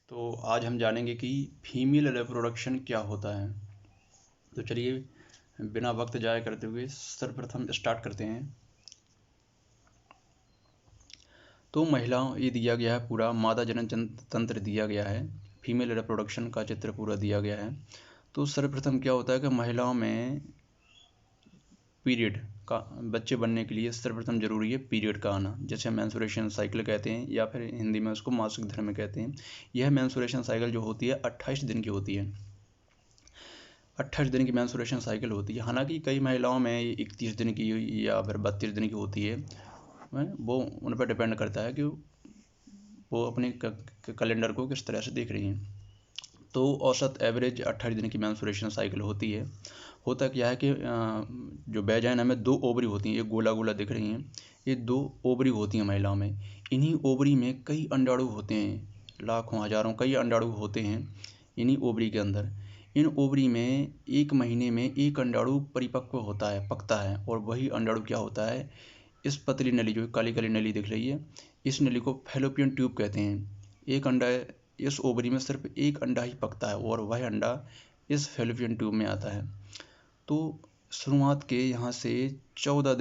तो आज हम जानेंगे कि फीमेल रिप्रोडक्शन क्या होता है। तो चलिए बिना वक्त जाया करते हुए सर्वप्रथम स्टार्ट करते हैं। तो महिलाओं ये दिया गया है, पूरा मादा जनन तंत्र दिया गया है, फीमेल रिप्रोडक्शन का चित्र पूरा दिया गया है। तो सर्वप्रथम क्या होता है कि महिलाओं में पीरियड का, बच्चे बनने के लिए सर्वप्रथम जरूरी है पीरियड का आना, जैसे मेंस्ट्रुएशन साइकिल कहते हैं या फिर हिंदी में उसको मासिक धर्म कहते हैं। यह मेंस्ट्रुएशन साइकिल जो होती है 28 दिन की होती है। 28 दिन की मेंस्ट्रुएशन साइकिल होती है। हालांकि कई महिलाओं में 31 दिन की या फिर 32 दिन की होती है, वो उन पर डिपेंड करता है कि वो अपने कैलेंडर को किस तरह से देख रही हैं। तो औसत एवरेज 28 दिन की मेंस्ट्रुएशन साइकिल होती है। होता क्या है कि जो वेजाइना में 2 ओवरी होती हैं, ये गोला गोला दिख रही हैं, ये 2 ओवरी होती हैं महिलाओं में। इन्हीं ओवरी में कई अंडाणु होते हैं, लाखों हजारों कई अंडाणु होते हैं इन्हीं ओवरी के अंदर। इन ओवरी में 1 महीने में एक अंडाणु परिपक्व होता है, पकता है, और वही अंडाणु क्या होता है, इस पतली नली जो काली काली नली दिख रही है, इस नली को फैलोपियन ट्यूब कहते हैं। एक अंडा, इस ओवरी में सिर्फ एक अंडा ही पकता है और वह अंडा इस फैलोपियन ट्यूब में आता है। तो शुरुआत के यहाँ से 14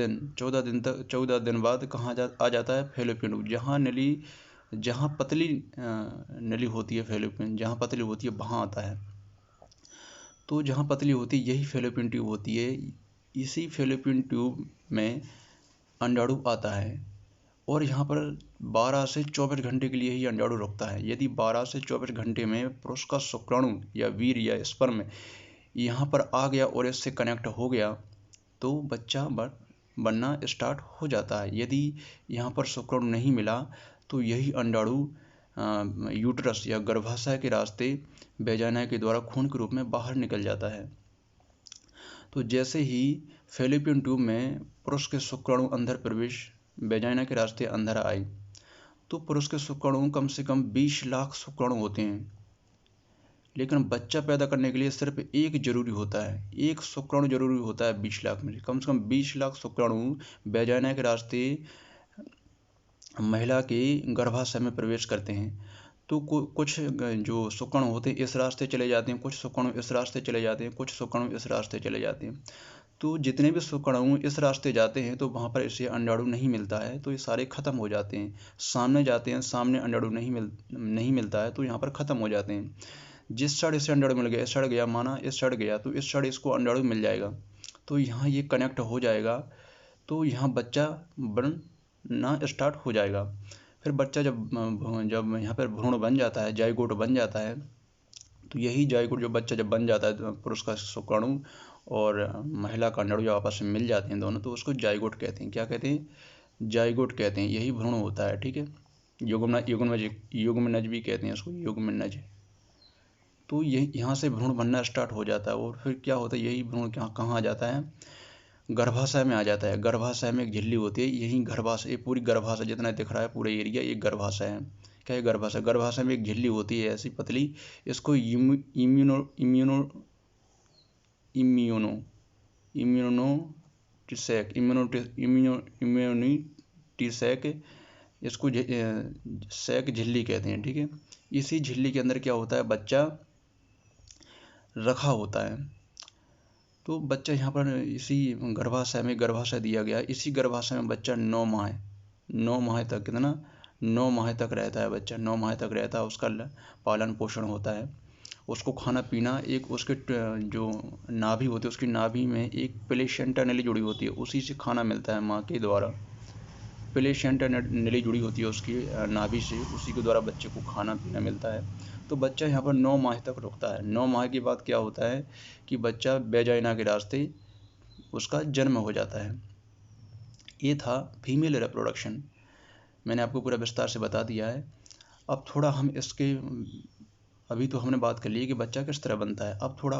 दिन बाद कहाँ आ जाता है फैलोपियन ट्यूब, जहाँ पतली नली होती है, फैलोपियन जहाँ पतली होती है वहाँ आता है। तो जहाँ पतली होती है यही फैलोपियन ट्यूब होती है। इसी फैलोपियन ट्यूब में अंडाणु आता है और यहाँ पर 12 से 24 घंटे के लिए ही अंडाणु रुकता है। यदि 12 से 24 घंटे में पुरुष का शुक्राणु या वीर या स्पर्म यहाँ पर आ गया और इससे कनेक्ट हो गया तो बच्चा बनना स्टार्ट हो जाता है। यदि यहाँ पर शुक्राणु नहीं मिला तो यही अंडाणु यूट्रस या गर्भाशय के रास्ते वेजाइना के द्वारा खून के रूप में बाहर निकल जाता है। तो जैसे ही फैलोपियन ट्यूब में पुरुष के शुक्राणु अंदर प्रवेश वेजाइना के रास्ते अंदर आए तो पुरुष के शुक्राणु कम से कम 20 लाख शुक्राणु होते हैं, लेकिन बच्चा पैदा करने के लिए सिर्फ एक जरूरी होता है, एक शुक्राणु जरूरी होता है 20 लाख में। कम से कम 20 लाख शुक्राणु वेजाइना के रास्ते महिला के गर्भाशय में प्रवेश करते हैं। तो कुछ जो शुक्राणु होते हैं इस रास्ते चले जाते हैं, कुछ शुक्राणु इस रास्ते चले जाते हैं, कुछ शुक्राणु इस रास्ते चले जाते हैं। तो जितने भी शुक्राणु इस रास्ते जाते हैं तो वहाँ पर इसे अंडाणु नहीं मिलता है, तो ये सारे ख़त्म हो जाते हैं। सामने जाते हैं, सामने अंडाणु नहीं मिलता है, तो यहाँ पर ख़त्म हो जाते हैं। जिस साइड इसे अंडाणु मिल गया, इस साइड गया, माना इस साइड गया तो इस साइड इसको अंडाणु मिल जाएगा, तो यहाँ ये कनेक्ट हो जाएगा, तो यहाँ बच्चा बनना स्टार्ट हो जाएगा। फिर बच्चा जब यहाँ पर भ्रूण बन जाता है, जाइगोट बन जाता है, तो यही जाइगोट जो बच्चा जब बन जाता है, पुरुष का शुक्राणु और महिला का अंडाणु जब आपस में मिल जाते हैं दोनों, तो उसको जाइगोट कहते हैं। क्या कहते हैं? जाइगोट कहते हैं। यही भ्रूण होता है, ठीक है। युग्मनज भी कहते हैं इसको, युग्मनज। तो यही यहाँ से भ्रूण बनना स्टार्ट हो जाता है और फिर क्या होता है, यही भ्रूण कहाँ आ जाता है, गर्भाशय में आ जाता है। गर्भाशय में एक झिल्ली होती है, यही गर्भाशय, पूरी गर्भाशय जितना दिख रहा है पूरा एरिया ये गर्भाशय है। क्या है? गर्भाशय। गर्भाशय में एक झिल्ली होती है ऐसी पतली, इसको इम्यूनिटीसैक इसको सैक झिल्ली कहते हैं, ठीक है। इसी झिल्ली के अंदर क्या होता है, बच्चा रखा होता है। तो बच्चा यहाँ पर इसी गर्भाशय दिया गया, इसी गर्भाशय में बच्चा 9 माह तक, कितना, 9 माह तक रहता है बच्चा। 9 माह तक रहता है, उसका पालन पोषण होता है, उसको खाना पीना, एक उसके जो नाभि होती है, उसकी नाभि में एक प्लेसेंटा नली जुड़ी होती है, उसी से खाना मिलता है माँ के द्वारा। प्लेसेंटा नली जुड़ी होती है उसकी नाभि से, उसी के द्वारा बच्चे को खाना पीना मिलता है। तो बच्चा यहाँ पर 9 माह तक रुकता है। 9 माह के बाद क्या होता है कि बच्चा वेजाइना के रास्ते उसका जन्म हो जाता है। ये था फीमेल रिप्रोडक्शन, मैंने आपको पूरा विस्तार से बता दिया है। अब थोड़ा हम इसके, अभी तो हमने बात कर ली कि बच्चा किस तरह बनता है, अब थोड़ा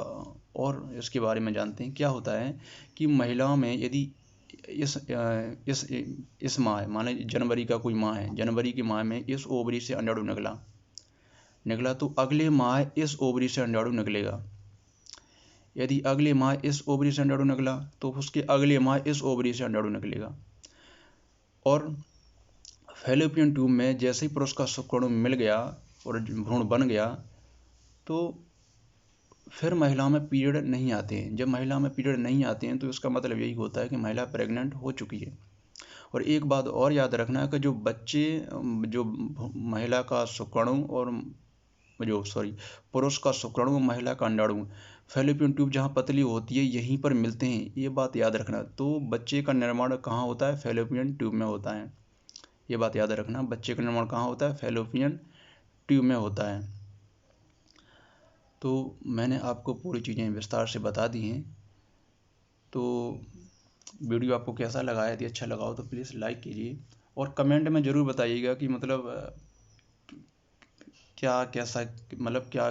और इसके बारे में जानते हैं। क्या होता है कि महिलाओं में यदि इस माह, माने जनवरी का कोई माह है, जनवरी की माह में इस ओवरी से अंडाणु निकला तो अगले माह इस ओवरी से अंडाणु निकलेगा। यदि अगले माह इस ओवरी से अंडाणु निकला तो उसके अगले माह इस ओवरी से अंडाणु निकलेगा। और फैलोपियन ट्यूब में जैसे ही पुरुष का शुक्राणु मिल गया और भ्रूण बन गया तो फिर महिलाओं में पीरियड नहीं आते हैं। जब महिला में पीरियड नहीं आते हैं तो इसका मतलब यही होता है कि महिला प्रेग्नेंट हो चुकी है। और एक बात और याद रखना है कि जो बच्चे जो महिला का शुक्राणु और पुरुष का शुक्राणु और महिला का अंडाणु फैलोपियन ट्यूब जहाँ पतली होती है यहीं पर मिलते हैं, ये बात याद रखना। तो बच्चे का निर्माण कहाँ होता है? फैलोपियन ट्यूब में होता है। ये बात याद रखना, बच्चे का निर्माण कहाँ होता है? फैलोपियन ट्यूब में होता है। तो मैंने आपको पूरी चीज़ें विस्तार से बता दी हैं। तो वीडियो आपको कैसा लगा है? यदि अच्छा लगा हो तो प्लीज़ लाइक कीजिए और कमेंट में ज़रूर बताइएगा कि मतलब क्या कैसा, मतलब क्या